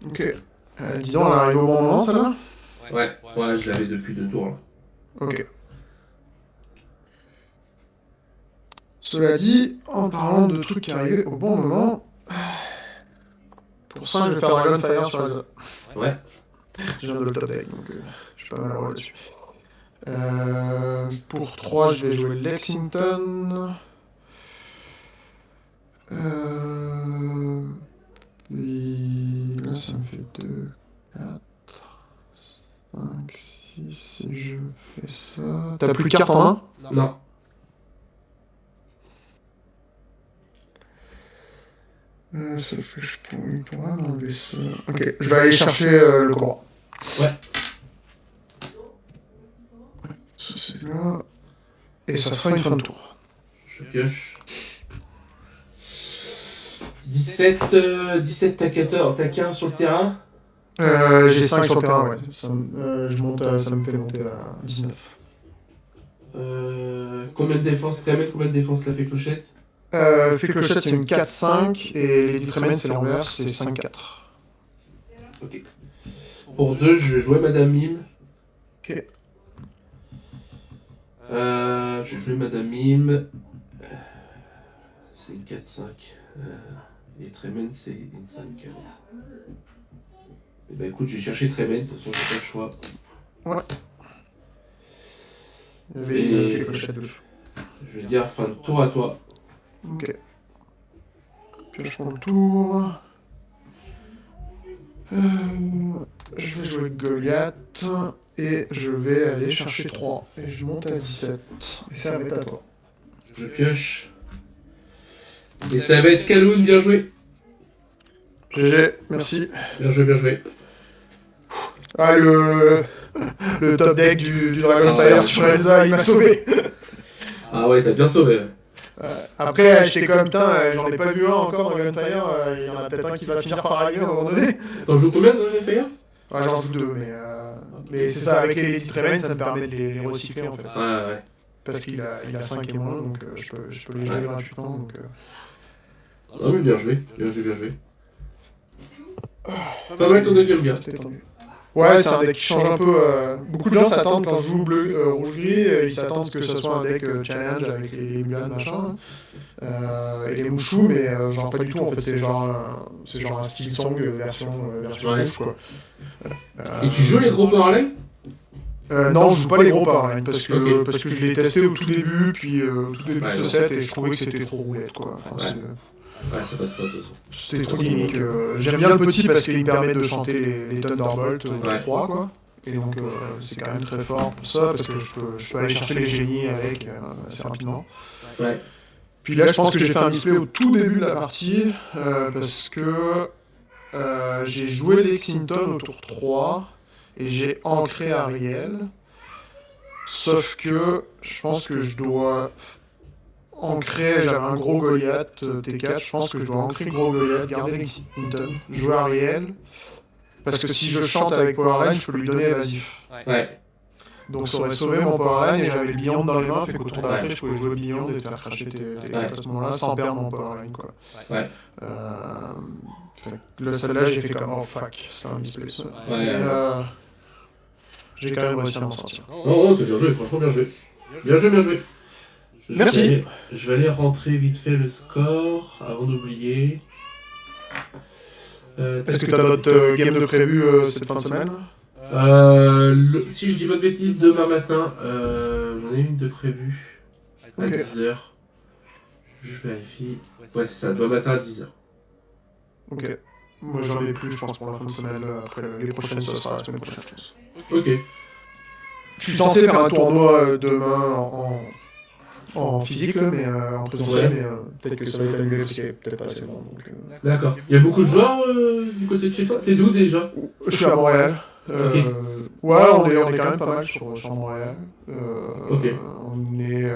Ok. Disons, elle arrive au bon moment, celle-là. Ouais, je l'avais depuis 2 tours là. Ok. Cela dit, en parlant de trucs qui arrivaient au bon moment, pour 5, je vais faire Dragonfire sur Elsa. Ouais. Je viens de le top deck, donc je suis pas mal heureux là-dessus. Pour 3, je vais jouer Lexington. Puis là, ça me fait 2, 4, 5, 6. Si je fais ça. T'as plus de cartes en main? Non. Ça fait que je pourrais m'enlever ça. Ok, je vais aller chercher le combat. Ouais. Ça c'est là. Et ça sera une fin de tour. Je pioche. 17, 17 t'as 15 sur le terrain. J'ai 5 sur le terrain, ouais. Ça me fait monter à 19. Combien de défense Tremen, combien de défense la fée clochette? Fait clochette, c'est une 4-5, et les Ditremen, c'est l'inverse, c'est 5-4. Ok. Pour 2, je vais jouer Madame Mime. Ok. Je vais jouer Madame Mime. C'est une 4-5. Et Tremen, c'est une 5-4. Et bah écoute, je vais chercher Tremen, de toute façon, j'ai pas le choix. Ouais. Il y avait Et- une fait clochette dessus. Je vais dire fin de tour à toi. Ok. Puis je prends le tour. Je vais jouer Goliath. Et je vais aller chercher 3. Et je monte à 17. Et ça va être à toi. Je pioche. Et ça va être Kaloun, bien joué. GG, merci. Bien joué, bien joué. Ah, le top deck du Dragonfire sur Elsa, il m'a sauvé. Ah ouais, t'as bien sauvé. Après, j'étais comme, putain, j'en ai pas vu un encore dans Dragonfire. Il y en a peut-être un qui va finir par arriver à un moment donné. T'en joues combien de Fire? Ouais, j'en joue 2, mais c'est ça, avec les Lady Tremen, ça me permet de les recycler en fait. Ouais. Parce qu'il a 5 et moins, donc je peux les gérer gratuitement. Donc, Ah oui, bien joué, bien joué. Pas mal ton deck, j'aime bien. c'était tendu. Ouais, c'est un deck qui change un peu. Beaucoup de gens s'attendent quand je joue bleu, rouge-gris, ils s'attendent que ce soit un deck challenge avec les Mulan, machin, et les Mouchou, mais genre pas du tout en fait, c'est genre un style song version Ouais. rouge quoi. Et tu joues les gros parallèles? Non, je joue pas les gros Powerline parce que, Ok. parce que je l'ai testé au tout début, puis au tout début de ce Ouais. set, et je trouvais que c'était trop roulette quoi. Enfin, Ouais. Ouais, ça passe pas de toute façon. c'était trop gimmick. J'aime bien le petit parce qu'il me permet de chanter les Thunderbolt Ouais. 3 quoi. Et donc c'est quand même très fort pour ça, parce que je peux aller chercher les génies avec assez rapidement. Ouais. Puis là, je pense que j'ai fait un display au tout début de la partie, parce que j'ai joué Lexington au tour 3, et j'ai ancré Ariel. Sauf que je pense que je dois ancrer, j'avais un gros Goliath T4, je pense que je dois ancrer gros Goliath, garder Lexington, jouer Ariel, parce que si je chante avec Powerline, je peux lui donner évasif. Ouais. Donc ça aurait sauvé mon Powerline et j'avais Beyond dans les mains, fait qu'au tour d'après, je pouvais jouer Beyond et te faire cracher tes cartes à ce moment-là sans perdre mon Powerline, quoi. Ouais. Celle-là, j'ai fait comme, oh fuck, c'est un display. Ouais. J'ai quand même réussi à m'en sortir. Oh, t'as bien joué, franchement bien joué. Bien joué, bien joué. Merci. Je vais aller rentrer vite fait le score avant d'oublier. Est-ce que t'as d'autres games de prévu cette fin de semaine? Si je dis pas de bêtises, demain matin, j'en ai une de prévue à 10h. Je vérifie. Ouais, c'est ça, demain matin à 10h. Ok. Moi j'en ai plus, je pense, pour la fin de semaine. Après les prochaines, ça sera la semaine prochaine, je pense. Ok. Je suis censé faire un tournoi demain en physique, là, mais en présentiel, mais peut-être que ça va être annulé parce qu'il n'y a peut-être pas assez de monde. D'accord. Il y a beaucoup de joueurs du côté de chez toi? T'es d'où déjà? Je suis à Montréal. Ok. Ouais, on est quand même pas mal sur Montréal. Ok. On est...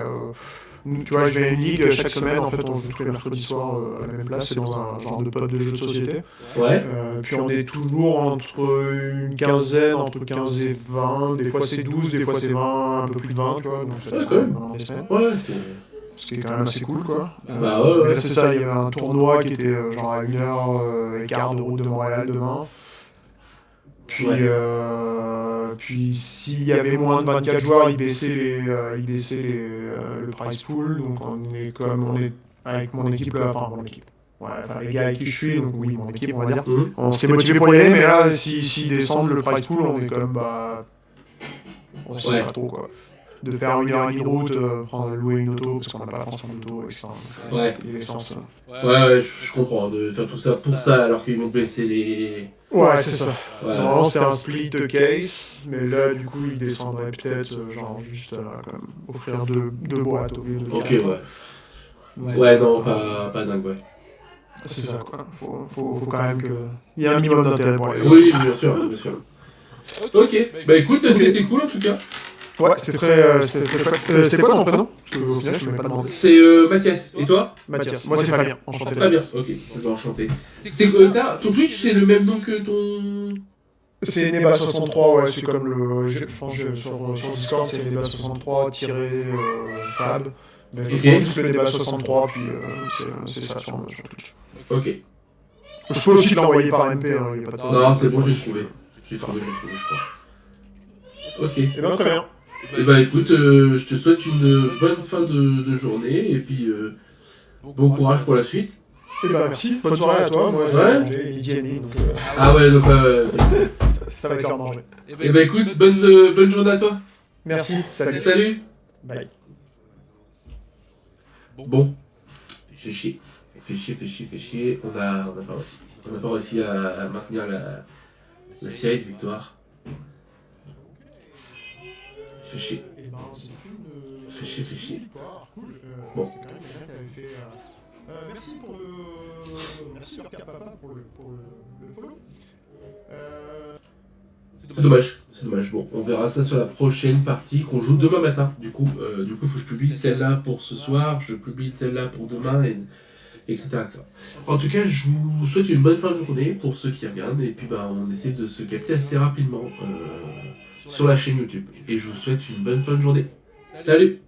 tu vois, je vais à une ligue chaque semaine, en fait, on joue tous les mercredis soirs à la même place, c'est dans un genre de pod de jeux de société. Ouais. Puis on est toujours entre une quinzaine, entre 15 et 20, des fois c'est 12, des fois c'est 20, un peu plus de 20, tu vois, donc ça Ouais, dépend quand même. vraiment des semaines. Ouais, Ce qui est quand même assez cool, quoi. Bah ouais, Mais ouais. là, c'est ça, il y avait un tournoi qui était genre à 1h15 de route de Montréal demain. Puis, Ouais. puis s'il y avait moins de 24 joueurs, ils baissaient le prize pool. Donc on est avec mon équipe, enfin mon équipe. Ouais, enfin les gars avec qui je suis, donc oui, mon équipe, on va dire. Mhm. On s'était motivé pour y aller, mais là, s'ils descendent le prize pool, on est comme, bah... on sait Ouais. pas trop, quoi. De faire 1h30 de route, louer une auto, parce qu'on n'a pas forcément d'auto, etc. Ouais. Et l'essence. Ouais, je comprends, de faire tout ça pour ça alors qu'ils vont baisser les... Ouais, c'est ça. Ouais. Normalement, c'était un split case, mais là, du coup, il descendrait peut-être, genre, juste comme, offrir deux boîtes au lieu de Ok, quatre. ouais. Ouais, non, pas dingue, ouais. C'est ça, quoi. Faut quand même que... Il y a un minimum d'intérêt pour aller. Oui, bien sûr, bien sûr. Ok, bah écoute, c'était cool en tout cas. Ouais, c'était très chouette. C'est quoi ton prénom? Parce que, au final, je ne l'ai pas demandé. C'est Mathias, et toi? Mathias. Moi, c'est Fabien. Enchanté. Fabien, ok, je vais enchanter. Ton Twitch, c'est le même nom que ton... C'est Neba63, ouais, c'est comme le... Je pense que sur Discord, c'est Neba63-Fab. Mais Ok. je prends juste le Neba63, puis c'est ça sur Twitch. Ok. Je peux aussi te l'envoyer par MP, hein, y a pas de problème. Non, c'est bon, j'ai trouvé, je crois. Ok. Et bien, très bien. Et bah écoute, je te souhaite une bonne fin de journée, et puis bon courage pour la suite. Et bien, merci. Bonne soirée à toi. Moi, j'ai Ouais. mangé midi et demi, donc Ah ouais, donc ça va être l'heure de manger. et bah écoute, bonne journée à toi. Merci, salut. Salut. Bye. Bon, fait chier. On n'a pas réussi à maintenir la série de victoire. Fait chier. Fait chier. Bon. Merci pour le... Merci Orca Papa pour le follow. C'est dommage. Bon, on verra ça sur la prochaine partie qu'on joue demain matin. Du coup, faut que je publie celle-là pour ce soir, je publie celle-là pour demain, etc., etc. En tout cas, je vous souhaite une bonne fin de journée pour ceux qui regardent, et puis on essaie de se capter assez rapidement sur la chaîne YouTube. Et je vous souhaite une bonne fin de journée. Salut!